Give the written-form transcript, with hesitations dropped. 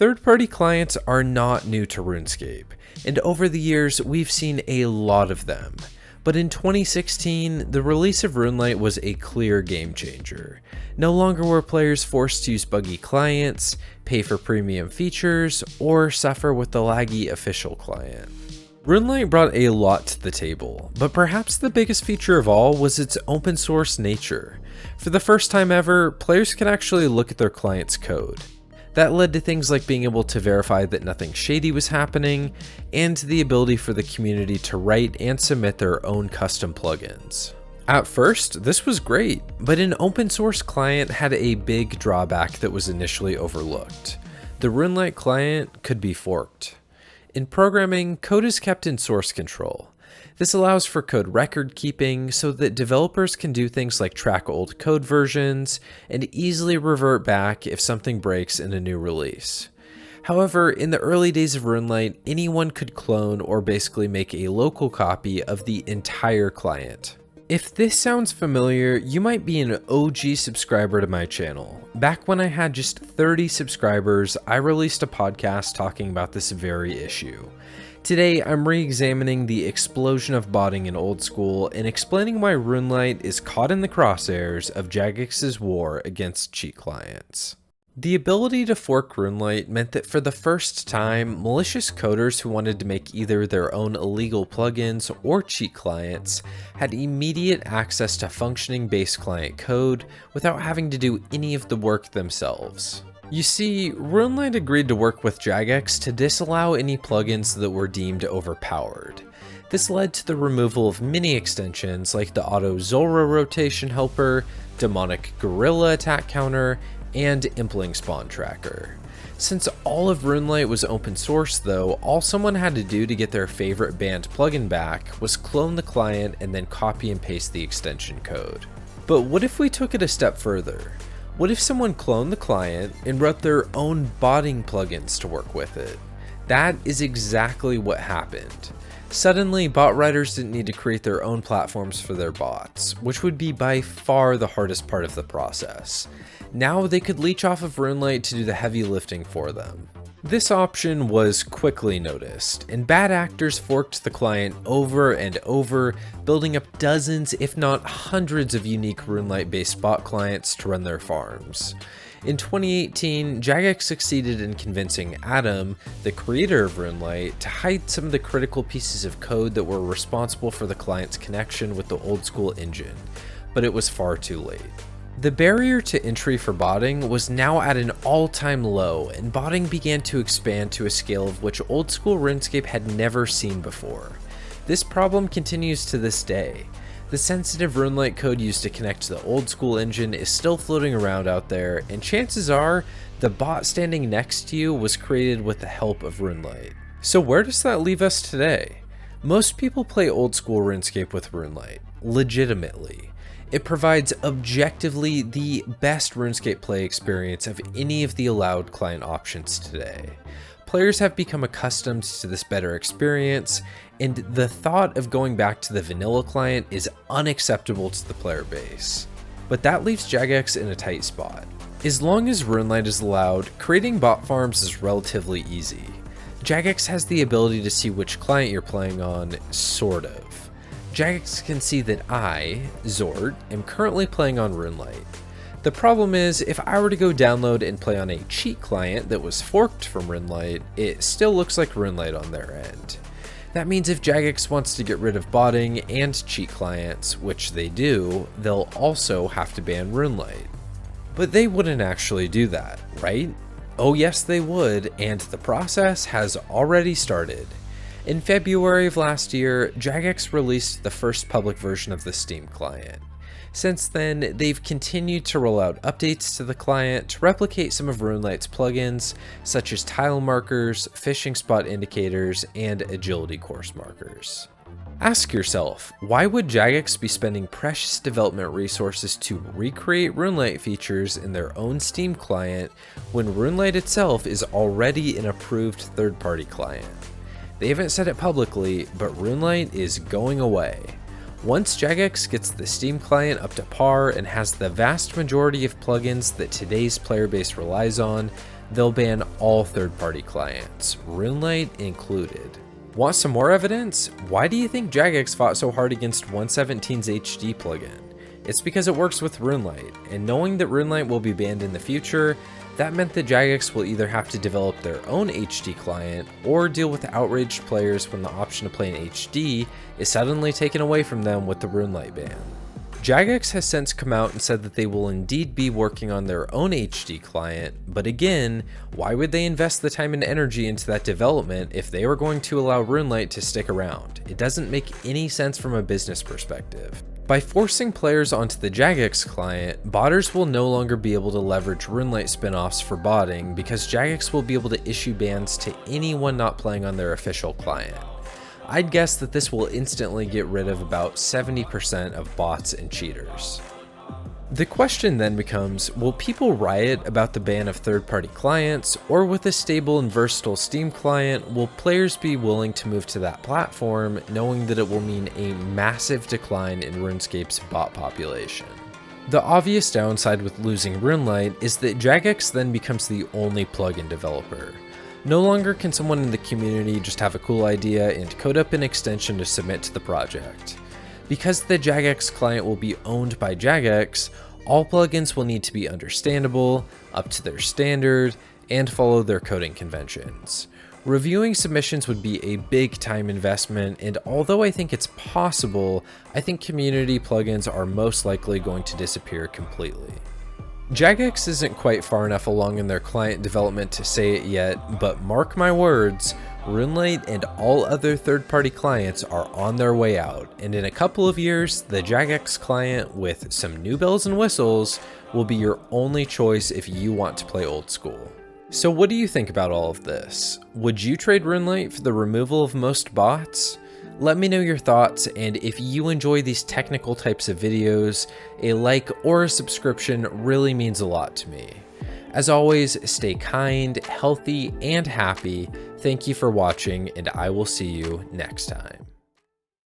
Third-party clients are not new to RuneScape, and over the years we've seen a lot of them. But in 2016, the release of RuneLite was a clear game changer. No longer were players forced to use buggy clients, pay for premium features, or suffer with the laggy official client. RuneLite brought a lot to the table, but perhaps the biggest feature of all was its open source nature. For the first time ever, players could actually look at their client's code. That led to things like being able to verify that nothing shady was happening, and the ability for the community to write and submit their own custom plugins. At first, this was great, but an open source client had a big drawback that was initially overlooked. The RuneLite client could be forked. In programming, code is kept in source control. This allows for code record keeping so that developers can do things like track old code versions and easily revert back if something breaks in a new release. However, in the early days of RuneLite, anyone could clone or basically make a local copy of the entire client. If this sounds familiar, you might be an OG subscriber to my channel. Back when I had just 30 subscribers, I released a podcast talking about this very issue. Today, I'm re-examining the explosion of botting in old school and explaining why RuneLite is caught in the crosshairs of Jagex's war against cheat clients. The ability to fork RuneLite meant that for the first time, malicious coders who wanted to make either their own illegal plugins or cheat clients had immediate access to functioning base client code without having to do any of the work themselves. You see, RuneLite agreed to work with Jagex to disallow any plugins that were deemed overpowered. This led to the removal of many extensions like the Auto Zora Rotation Helper, Demonic Gorilla Attack Counter, and Impling Spawn Tracker. Since all of RuneLite was open source though, all someone had to do to get their favorite banned plugin back was clone the client and then copy and paste the extension code. But what if we took it a step further? What if someone cloned the client and wrote their own botting plugins to work with it? That is exactly what happened. Suddenly, bot writers didn't need to create their own platforms for their bots, which would be by far the hardest part of the process. Now they could leech off of RuneLite to do the heavy lifting for them. This option was quickly noticed, and bad actors forked the client over and over, building up dozens if not hundreds of unique RuneLite-based bot clients to run their farms. In 2018, Jagex succeeded in convincing Adam, the creator of RuneLite, to hide some of the critical pieces of code that were responsible for the client's connection with the old school engine, but it was far too late. The barrier to entry for botting was now at an all-time low, and botting began to expand to a scale of which old school RuneScape had never seen before. This problem continues to this day. The sensitive RuneLite code used to connect to the old school engine is still floating around out there, and chances are the bot standing next to you was created with the help of RuneLite. So where does that leave us today? Most people play old school RuneScape with RuneLite, legitimately. It provides objectively the best RuneScape play experience of any of the allowed client options today. Players have become accustomed to this better experience, and the thought of going back to the vanilla client is unacceptable to the player base. But that leaves Jagex in a tight spot. As long as RuneLite is allowed, creating bot farms is relatively easy. Jagex has the ability to see which client you're playing on, sort of. Jagex can see that I, Zord, am currently playing on RuneLite. The problem is, if I were to go download and play on a cheat client that was forked from RuneLite, it still looks like RuneLite on their end. That means if Jagex wants to get rid of botting and cheat clients, which they do, they'll also have to ban RuneLite. But they wouldn't actually do that, right? Oh yes they would, and the process has already started. In February of last year, Jagex released the first public version of the Steam client. Since then, they've continued to roll out updates to the client to replicate some of RuneLite's plugins, such as tile markers, fishing spot indicators, and agility course markers. Ask yourself, why would Jagex be spending precious development resources to recreate RuneLite features in their own Steam client when RuneLite itself is already an approved third-party client? They haven't said it publicly, but RuneLite is going away. Once Jagex gets the Steam client up to par and has the vast majority of plugins that today's player base relies on, they'll ban all third-party clients, RuneLite included. Want some more evidence? Why do you think Jagex fought so hard against 117's HD plugin? It's because it works with RuneLite, and knowing that RuneLite will be banned in the future, that meant that Jagex will either have to develop their own HD client or deal with outraged players when the option to play in HD is suddenly taken away from them with the RuneLite ban. Jagex has since come out and said that they will indeed be working on their own HD client, but again, why would they invest the time and energy into that development if they were going to allow RuneLite to stick around? It doesn't make any sense from a business perspective. By forcing players onto the Jagex client, botters will no longer be able to leverage RuneLite spin-offs for botting because Jagex will be able to issue bans to anyone not playing on their official client. I'd guess that this will instantly get rid of about 70% of bots and cheaters. The question then becomes, will people riot about the ban of third-party clients, or with a stable and versatile Steam client, will players be willing to move to that platform, knowing that it will mean a massive decline in RuneScape's bot population? The obvious downside with losing RuneLite is that Jagex then becomes the only plugin developer. No longer can someone in the community just have a cool idea and code up an extension to submit to the project. Because the Jagex client will be owned by Jagex, all plugins will need to be understandable, up to their standard, and follow their coding conventions. Reviewing submissions would be a big time investment, and although I think it's possible, I think community plugins are most likely going to disappear completely. Jagex isn't quite far enough along in their client development to say it yet, but mark my words, RuneLite and all other third-party clients are on their way out, and in a couple of years, the Jagex client with some new bells and whistles will be your only choice if you want to play old school. So what do you think about all of this? Would you trade RuneLite for the removal of most bots? Let me know your thoughts, and if you enjoy these technical types of videos, a like or a subscription really means a lot to me. As always, stay kind, healthy, and happy. Thank you for watching, and I will see you next time.